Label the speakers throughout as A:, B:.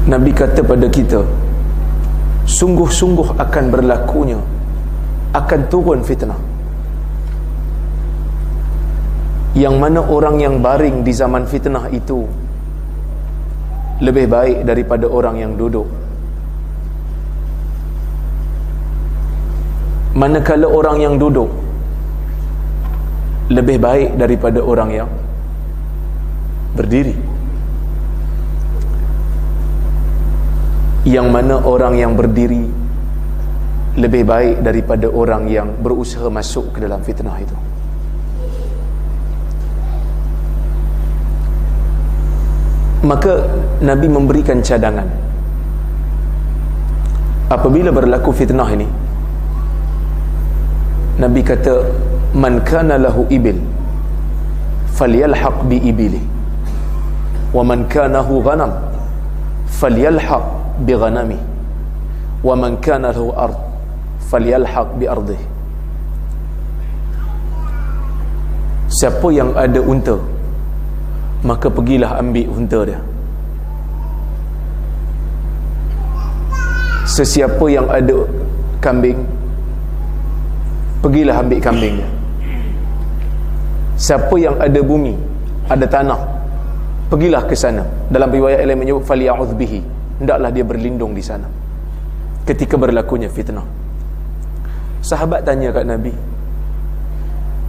A: Nabi kata pada kita, sungguh-sungguh akan berlakunya, akan turun fitnah, yang mana orang yang baring di zaman fitnah itu lebih baik daripada orang yang duduk. Manakala orang yang duduk lebih baik daripada orang yang berdiri. Yang mana orang yang berdiri lebih baik daripada orang yang berusaha masuk ke dalam fitnah itu. Maka Nabi memberikan cadangan, apabila berlaku fitnah ini, Nabi kata, man kana lahu ibil falyalhaq bi ibili, wa man kana lahu ghanam falyalhaq bi ghanami, wa man kana lahu ard falyalhaq bi ardih. Siapa yang ada unta, maka pergilah ambil unta dia. Sesiapa yang ada kambing, pergilah ambil kambing dia. Siapa yang ada bumi, ada tanah, pergilah ke sana. Dalam riwayat lain menyebut falya'udz bihi, hendaklah dia berlindung di sana ketika berlakunya fitnah. Sahabat tanya kat Nabi,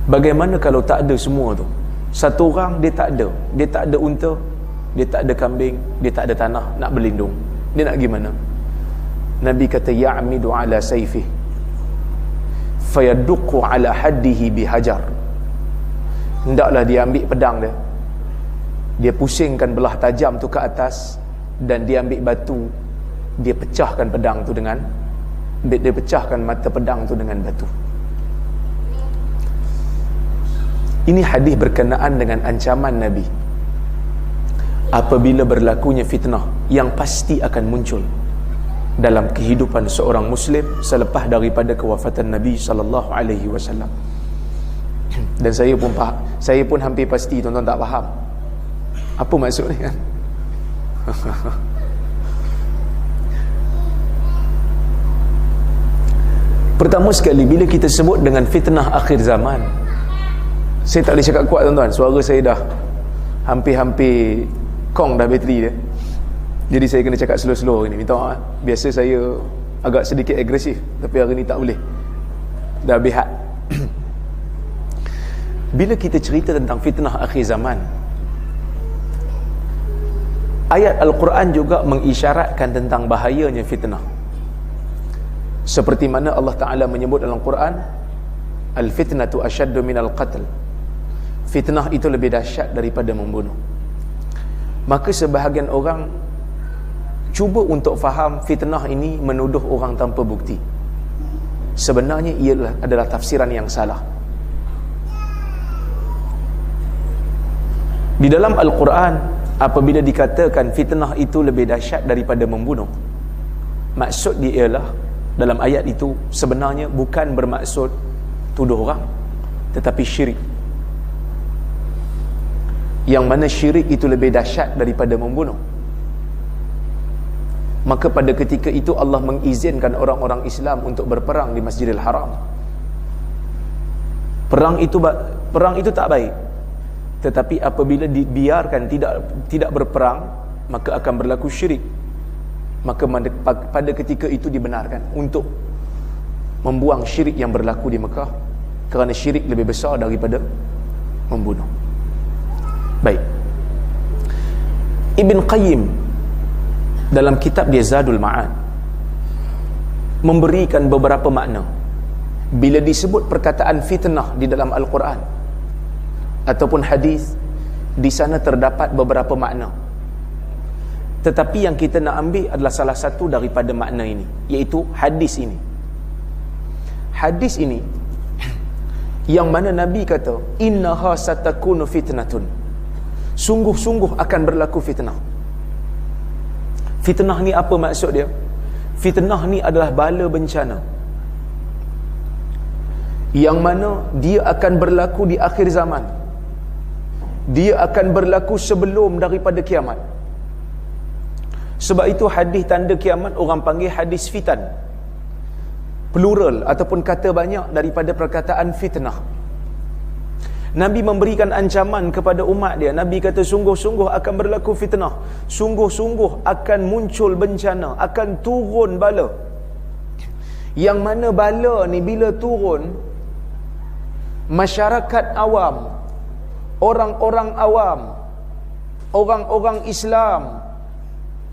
A: bagaimana kalau tak ada semua tu? Satu orang dia tak ada unta, dia tak ada kambing, dia tak ada tanah nak berlindung, dia nak gimana? Nabi kata, ya'midu ala sayfih fayaduqu ala haddihi bihajar. Hendaklah dia ambil pedang dia pusingkan belah tajam tu ke atas, dan dia ambil batu, dia pecahkan pedang tu dengan, dia pecahkan mata pedang tu dengan batu. Ini hadis berkenaan dengan ancaman Nabi apabila berlakunya fitnah yang pasti akan muncul dalam kehidupan seorang Muslim selepas daripada kewafatan Nabi SAW. Dan saya pun hampir pasti tuan-tuan tak faham apa maksud ni kan. Pertama sekali, bila kita sebut dengan fitnah akhir zaman, saya tak boleh cakap kuat tuan-tuan, suara saya dah hampir-hampir kong dah bateri dia. Jadi saya kena cakap slow-slow ni, minta maaf. Biasa saya agak sedikit agresif, tapi hari ni tak boleh, dah habis had. Bila kita cerita tentang fitnah akhir zaman, ayat Al-Quran juga mengisyaratkan tentang bahayanya fitnah. Seperti mana Allah Ta'ala menyebut dalam Quran, al-fitnatu asyaddu minal qatl, fitnah itu lebih dahsyat daripada membunuh. Maka sebahagian orang cuba untuk faham fitnah ini menuduh orang tanpa bukti. Sebenarnya ia adalah tafsiran yang salah. Di dalam Al-Quran, apabila dikatakan fitnah itu lebih dahsyat daripada membunuh, maksud dia ialah, dalam ayat itu sebenarnya bukan bermaksud tuduh orang, tetapi syirik. Yang mana syirik itu lebih dahsyat daripada membunuh. Maka pada ketika itu Allah mengizinkan orang-orang Islam untuk berperang di Masjidil Haram. Perang itu tak baik, tetapi apabila dibiarkan tidak berperang, maka akan berlaku syirik. Maka pada ketika itu dibenarkan untuk membuang syirik yang berlaku di Mekah, kerana syirik lebih besar daripada membunuh. Baik, Ibn Qayyim dalam kitab dia Zadul Ma'ad memberikan beberapa makna bila disebut perkataan fitnah di dalam Al-Quran ataupun hadis. Di sana terdapat beberapa makna, tetapi yang kita nak ambil adalah salah satu daripada makna ini, iaitu hadis ini. Hadis ini yang mana Nabi kata, innaha satakunu fitnatun, sungguh-sungguh akan berlaku fitnah. Fitnah ni apa maksud dia? Fitnah ni adalah bala bencana yang mana dia akan berlaku di akhir zaman. Dia akan berlaku sebelum daripada kiamat. Sebab itu hadis tanda kiamat orang panggil hadis fitan, plural ataupun kata banyak daripada perkataan fitnah. Nabi memberikan ancaman kepada umat dia. Nabi kata sungguh-sungguh akan berlaku fitnah, sungguh-sungguh akan muncul bencana, akan turun bala. Yang mana bala ni bila turun, masyarakat awam, orang-orang awam, orang-orang Islam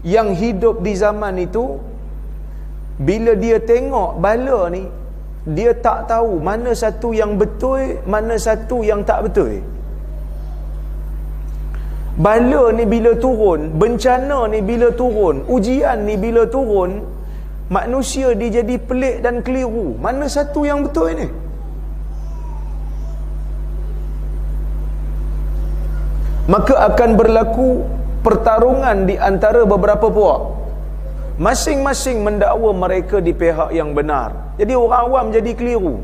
A: yang hidup di zaman itu, bila dia tengok bala ni, dia tak tahu mana satu yang betul, mana satu yang tak betul. Bala ni bila turun, bencana ni bila turun, ujian ni bila turun, manusia dia jadi pelik dan keliru. Mana satu yang betul ni? Maka akan berlaku pertarungan di antara beberapa puak. Masing-masing mendakwa mereka di pihak yang benar. Jadi orang awam jadi keliru.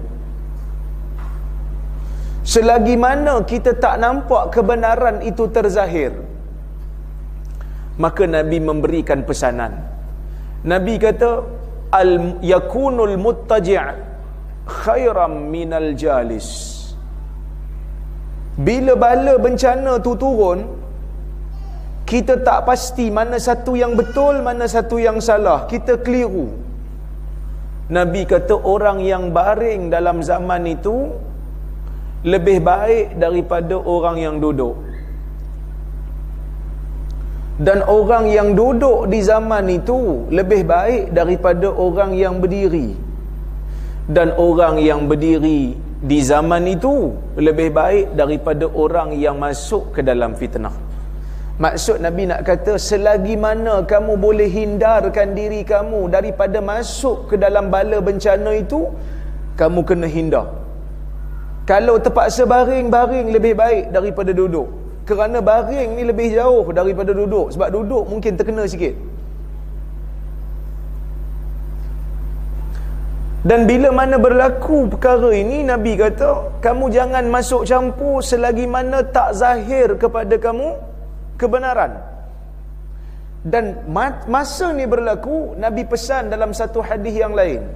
A: Selagi mana kita tak nampak kebenaran itu terzahir, maka Nabi memberikan pesanan. Nabi kata, yakunul muttaji' khairam minal jalis. Bila bala bencana tu turun, kita tak pasti mana satu yang betul, mana satu yang salah. Kita keliru. Nabi kata orang yang baring dalam zaman itu lebih baik daripada orang yang duduk. Dan orang yang duduk di zaman itu lebih baik daripada orang yang berdiri. Dan orang yang berdiri di zaman itu lebih baik daripada orang yang masuk ke dalam fitnah. Maksud Nabi nak kata, selagi mana kamu boleh hindarkan diri kamu daripada masuk ke dalam bala bencana itu, kamu kena hindar. Kalau terpaksa baring, baring lebih baik daripada duduk. Kerana baring ni lebih jauh daripada duduk. Sebab duduk mungkin terkena sikit. Dan bila mana berlaku perkara ini, Nabi kata, kamu jangan masuk campur selagi mana tak zahir kepada kamu kebenaran. Dan masa ni berlaku, Nabi pesan dalam satu hadis yang lain.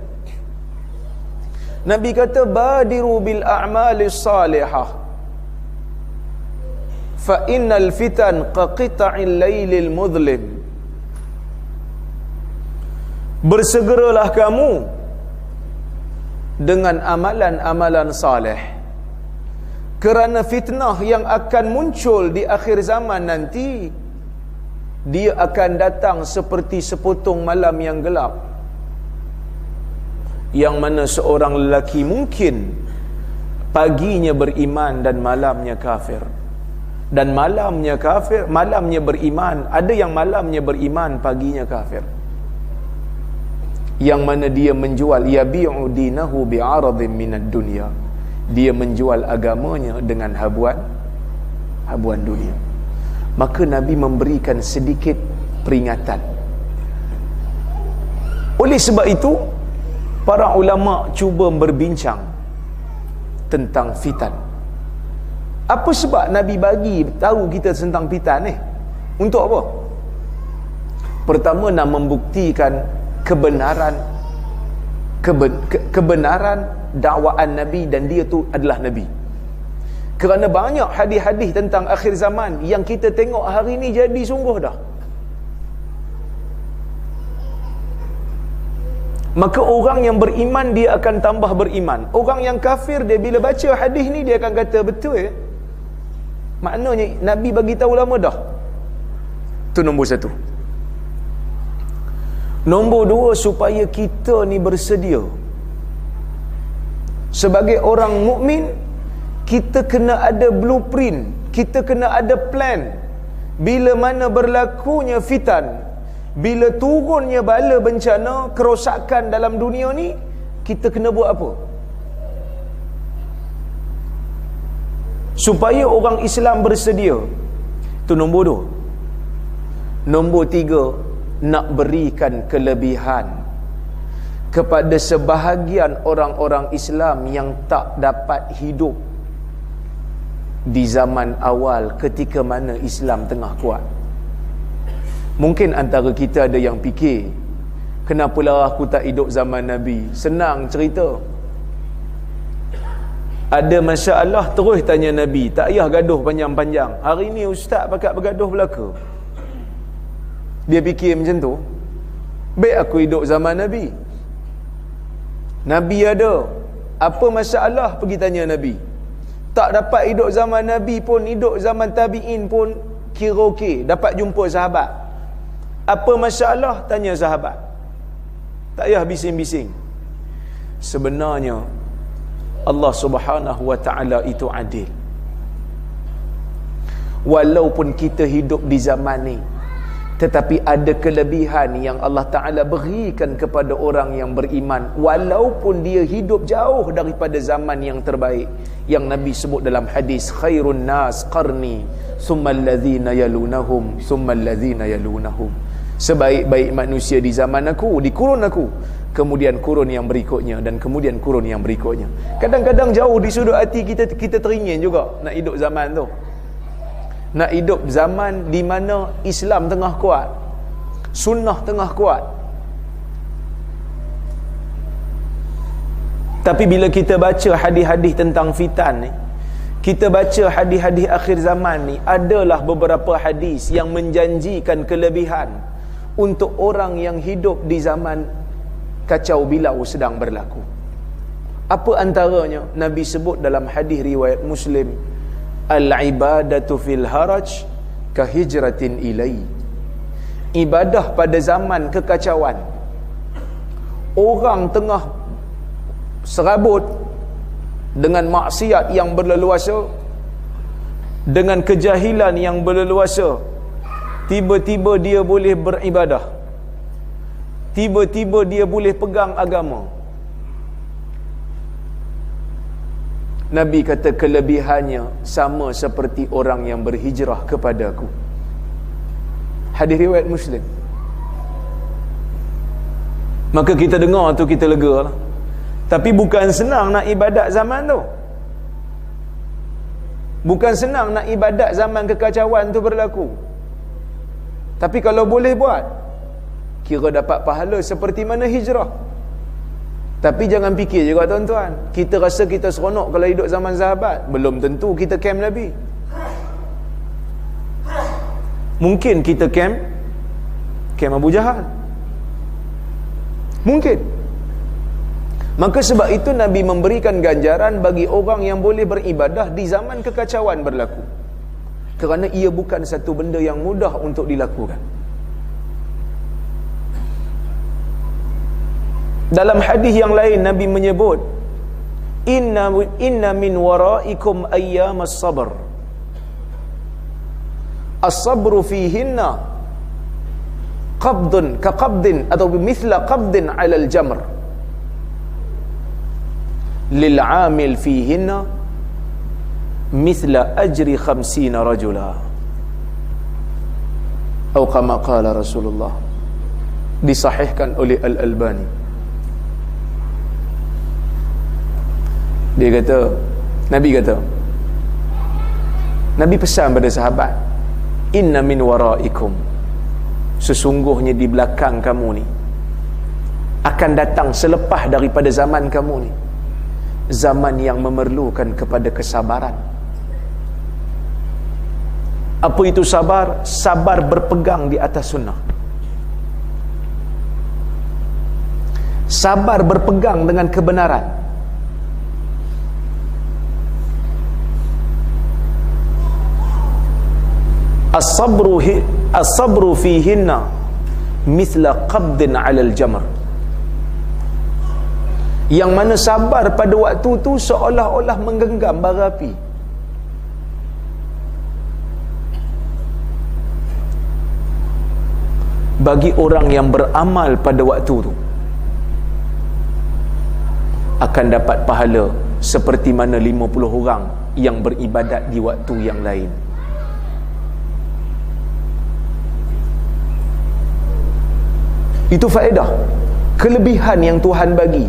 A: Nabi kata, badiru bil a'malis salihah fa innal fitan qaqita'il lailil mudlim. Bersegeralah kamu dengan amalan-amalan salih, kerana fitnah yang akan muncul di akhir zaman nanti, dia akan datang seperti sepotong malam yang gelap, yang mana seorang lelaki mungkin paginya beriman dan malamnya kafir. Dan malamnya kafir, malamnya beriman. Ada yang malamnya beriman, paginya kafir. Yang mana dia menjual, yabi'u dinahu bi'aradhin minad dunya. Dia menjual agamanya dengan habuan dunia. Maka Nabi memberikan sedikit peringatan. Oleh sebab itu, para ulama cuba berbincang tentang fitan. Apa sebab Nabi bagi tahu kita tentang fitan ni? Untuk apa? Pertama, nak membuktikan kebenaran dakwaan Nabi, dan dia tu adalah Nabi. Kerana banyak hadis-hadis tentang akhir zaman yang kita tengok hari ni jadi sungguh dah. Maka orang yang beriman dia akan tambah beriman. Orang yang kafir dia bila baca hadis ni dia akan kata betul ya. Maknanya Nabi bagi tahu lama dah. Itu nombor satu. Nombor dua, supaya kita ni bersedia. Sebagai orang mukmin, kita kena ada blueprint, kita kena ada plan. Bila mana berlakunya fitan, bila turunnya bala bencana, kerosakan dalam dunia ni, kita kena buat apa? Supaya orang Islam bersedia. Itu nombor dua. Nombor tiga, nak berikan kelebihan kepada sebahagian orang-orang Islam yang tak dapat hidup di zaman awal ketika mana Islam tengah kuat. Mungkin antara kita ada yang fikir, kenapalah aku tak hidup zaman Nabi? Senang cerita. Ada masalah terus tanya Nabi, tak payah gaduh panjang-panjang. Hari ni ustaz pakat bergaduh belaka. Dia fikir macam tu, baik aku hidup zaman Nabi. Nabi ada, apa masalah pergi tanya Nabi. Tak dapat hidup zaman Nabi pun, hidup zaman tabi'in pun kira okey, dapat jumpa sahabat. Apa masalah? Tanya sahabat. Tak payah bising-bising. Sebenarnya Allah Subhanahu wa ta'ala itu adil. Walaupun kita hidup di zaman ni, tetapi ada kelebihan yang Allah Ta'ala berikan kepada orang yang beriman, walaupun dia hidup jauh daripada zaman yang terbaik, yang Nabi sebut dalam hadis, khairun nas qarni summal ladzina yalunahum summal ladzina yalunahum. Sebaik-baik manusia di zaman aku, di kurun aku, kemudian kurun yang berikutnya, dan kemudian kurun yang berikutnya. Kadang-kadang jauh di sudut hati kita teringin juga nak hidup zaman tu. Nak hidup zaman di mana Islam tengah kuat, sunnah tengah kuat. Tapi bila kita baca hadis-hadis tentang fitan ni, kita baca hadis-hadis akhir zaman ni, adalah beberapa hadis yang menjanjikan kelebihan untuk orang yang hidup di zaman kacau bilau sedang berlaku. Apa antaranya? Nabi sebut dalam hadis riwayat Muslim, al-ibadatu fil haraj ka hijratin ilai. Ibadah pada zaman kekacauan, orang tengah serabut dengan maksiat yang berleluasa, dengan kejahilan yang berleluasa, tiba-tiba dia boleh beribadah, tiba-tiba dia boleh pegang agama. Nabi kata kelebihannya sama seperti orang yang berhijrah kepada aku. Hadis riwayat Muslim. Maka kita dengar tu kita lega lah. Tapi bukan senang nak ibadat zaman tu. Bukan senang nak ibadat zaman kekacauan tu berlaku. Tapi kalau boleh buat, kira dapat pahala seperti mana hijrah. Tapi jangan fikir juga tuan-tuan, kita rasa kita seronok kalau hidup zaman sahabat. Belum tentu kita camp Nabi. Mungkin kita camp Abu Jahal. Mungkin. Maka sebab itu Nabi memberikan ganjaran bagi orang yang boleh beribadah di zaman kekacauan berlaku. Kerana ia bukan satu benda yang mudah untuk dilakukan. Dalam hadis yang lain Nabi menyebut, inna min waraikum ayyam as-sabr. As-sabru fihinna qabdun ka qabdin atau mithla qabdin 'ala al-jamr. Lil 'amil fihinna mithla ajri 50 rajula. Atau kama qala Rasulullah. Disahihkan oleh Al-Albani. Dia kata, Nabi pesan pada sahabat, inna min waraikum, sesungguhnya di belakang kamu ni akan datang selepas daripada zaman kamu ni, zaman yang memerlukan kepada kesabaran. Apa itu sabar? Sabar berpegang di atas sunnah. Sabar berpegang dengan kebenaran. As-sabru fihinna mithla qabdin 'ala al-jamr. Yang mana sabar pada waktu tu seolah-olah menggenggam bara api. Bagi orang yang beramal pada waktu tu akan dapat pahala seperti mana 50 orang yang beribadat di waktu yang lain. Itu faedah, kelebihan yang Tuhan bagi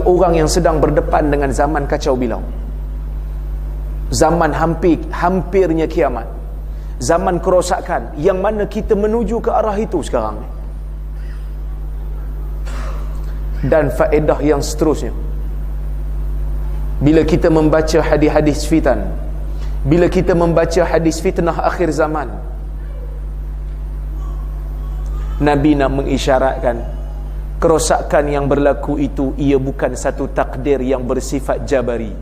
A: orang yang sedang berdepan dengan zaman kacau bilau, zaman hampirnya kiamat, zaman kerosakan, yang mana kita menuju ke arah itu sekarang. Dan faedah yang seterusnya, bila kita membaca hadis-hadis fitan, bila kita membaca hadis fitnah akhir zaman, Nabi nak mengisyaratkan kerosakan yang berlaku itu, ia bukan satu takdir yang bersifat jabari,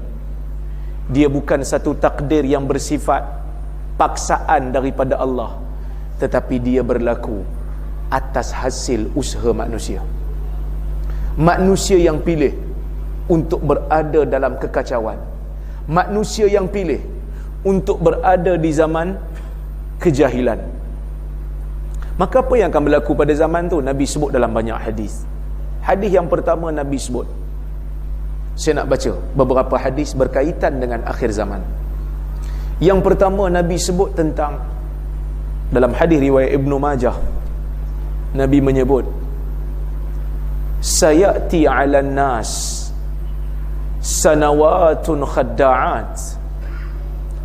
A: dia bukan satu takdir yang bersifat paksaan daripada Allah, tetapi dia berlaku atas hasil usaha manusia. Manusia yang pilih untuk berada dalam kekacauan, manusia yang pilih untuk berada di zaman kejahilan. Maka apa yang akan berlaku pada zaman tu? Nabi sebut dalam banyak hadis. Hadis yang pertama Nabi sebut, saya nak baca beberapa hadis berkaitan dengan akhir zaman. Yang pertama Nabi sebut tentang, dalam hadis riwayat Ibnu Majah, Nabi menyebut, sayati 'alan nas sanawatun khadda'at.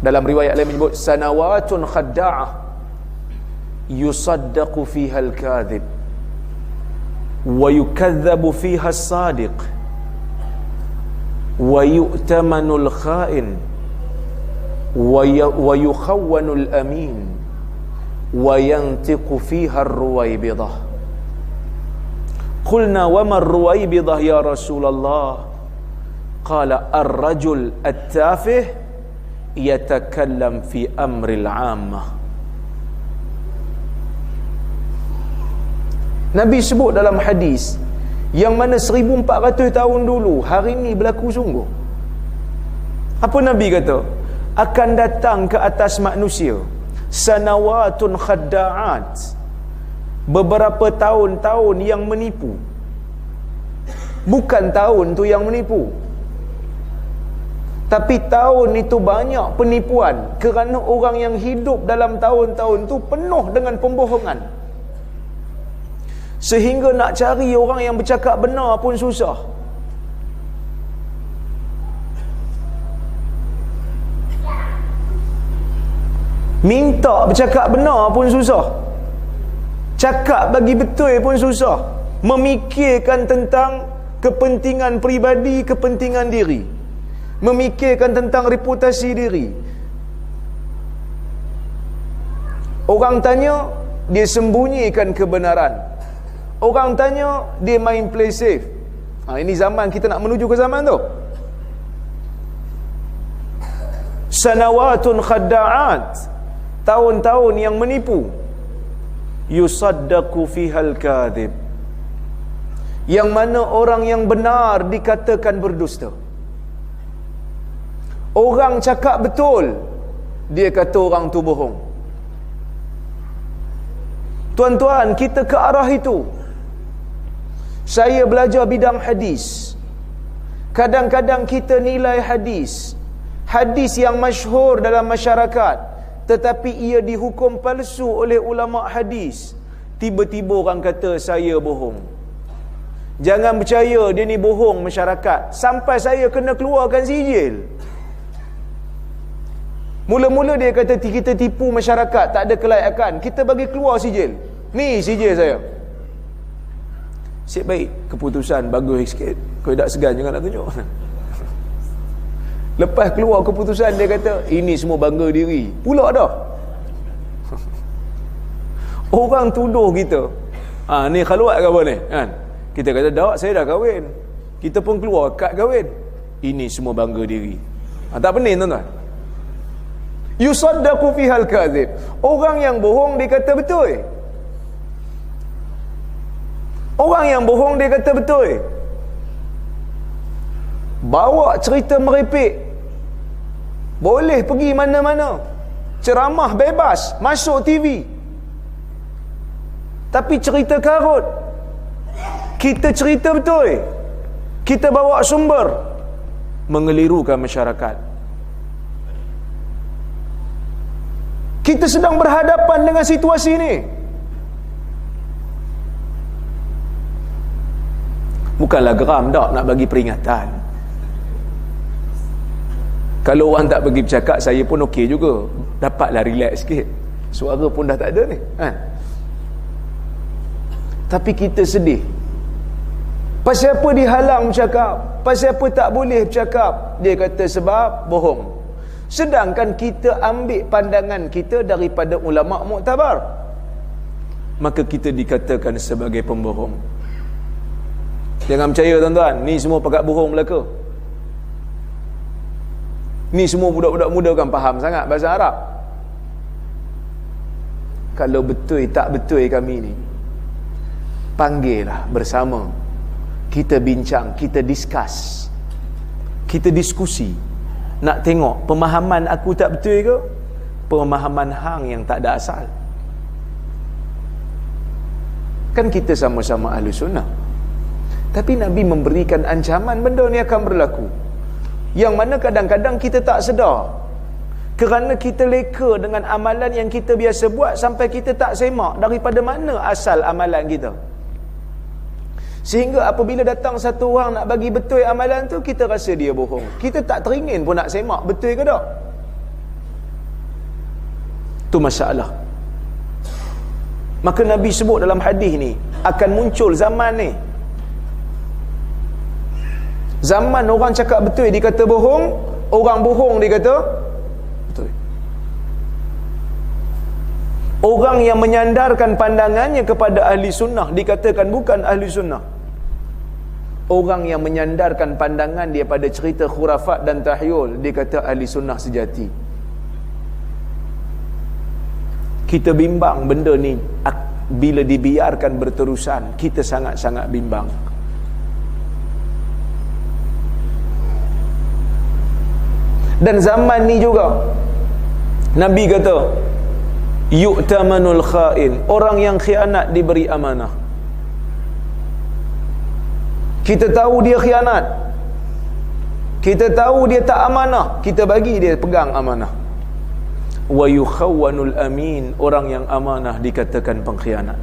A: Dalam riwayat lain menyebut sanawatun khadda'ah yusaddaqu fiha al-kadhib wa yukadzabu fiha as-sadiq wa yu'tamanu al-kha'in wa yukhawwanu al-amin wa yantiqu fiha ar-ruwaybidah. Qulna wa ma ar-ruwaybidah ya Rasulullah? Qala ar-rajul at-tafih yatakallam fi amril 'ammah. Nabi sebut dalam hadis yang mana 1400 tahun dulu, hari ini berlaku sungguh. Apa Nabi kata? Akan datang ke atas manusia sanawatun khadda'at, beberapa tahun-tahun yang menipu. Bukan tahun tu yang menipu, tapi tahun itu banyak penipuan, kerana orang yang hidup dalam tahun-tahun tu penuh dengan pembohongan, sehingga nak cari orang yang bercakap benar pun susah. Minta bercakap benar pun susah, cakap bagi betul pun susah, memikirkan tentang kepentingan peribadi, kepentingan diri, memikirkan tentang reputasi diri. Orang tanya, dia sembunyikan kebenaran. Orang tanya, dia main play safe. Ini zaman kita nak menuju ke zaman tu. Sanawatun khadda'at, tahun-tahun yang menipu. Yusaddaqu fihal kadhib, yang mana orang yang benar dikatakan berdusta. Orang cakap betul, dia kata orang tu bohong. Tuan-tuan, kita ke arah itu. Saya belajar bidang hadis. Kadang-kadang kita nilai hadis, hadis yang masyhur dalam masyarakat, tetapi ia dihukum palsu oleh ulama hadis. Tiba-tiba orang kata saya bohong. Jangan percaya, dia ni bohong masyarakat, sampai saya kena keluarkan sijil. Mula-mula dia kata kita tipu masyarakat, tak ada kelayakan, kita bagi keluar sijil. Ni sijil saya. Siap baik, keputusan bagus sikit, kau tak segan jangan nak tunjuk. Lepas keluar keputusan, dia kata ini semua bangga diri pula dah. Orang tuduh kita, ni khaluat ke apa ni kan? Kita kata dak, saya dah kahwin, kita pun keluar kad kahwin, ini semua bangga diri. Tak pening tuan-tuan. Yusaddaqu fihal kadhib, orang yang bohong dia kata betul. Orang yang bohong dia kata betul. Bawa cerita merepek, boleh pergi mana-mana, ceramah bebas, masuk TV. Tapi cerita karut, kita cerita betul, kita bawa sumber, mengelirukan masyarakat. Kita sedang berhadapan dengan situasi ini. Bukanlah geram tak nak bagi peringatan. Kalau orang tak pergi bercakap, saya pun okey juga, dapatlah relax sikit. Suara pun dah tak ada ni, kan? Tapi kita sedih. Pasal apa dihalang bercakap? Pasal apa tak boleh bercakap? Dia kata sebab bohong. Sedangkan kita ambil pandangan kita daripada ulama muktabar, maka kita dikatakan sebagai pembohong. Jangan percaya tuan-tuan, ni semua pakat bohong belaka. Ni semua budak-budak muda kan faham sangat bahasa Arab. Kalau betul tak betul kami ni, panggillah bersama, kita bincang, kita discuss, kita diskusi, nak tengok pemahaman aku tak betul ke, pemahaman hang yang tak ada asal. Kan kita sama-sama ahli sunnah, tapi Nabi memberikan ancaman benda ni akan berlaku, yang mana kadang-kadang kita tak sedar, kerana kita leka dengan amalan yang kita biasa buat sampai kita tak semak daripada mana asal amalan kita. Sehingga apabila datang satu orang nak bagi betul amalan tu, kita rasa dia bohong. Kita tak teringin pun nak semak betul ke tak. Tu masalah. Maka Nabi sebut dalam hadis ni, akan muncul zaman ni, zaman orang cakap betul dikata bohong, orang bohong dikata betul. Orang yang menyandarkan pandangannya kepada ahli sunnah dikatakan bukan ahli sunnah. Orang yang menyandarkan pandangan dia pada cerita khurafat dan tahyul dikata ahli sunnah sejati. Kita bimbang benda ni bila dibiarkan berterusan, kita sangat-sangat bimbang. Dan zaman ni juga Nabi kata yu'tamanul kha'in, orang yang khianat diberi amanah. Kita tahu dia khianat, kita tahu dia tak amanah, kita bagi dia pegang amanah. Wa yukhawwanul amin, orang yang amanah dikatakan pengkhianat.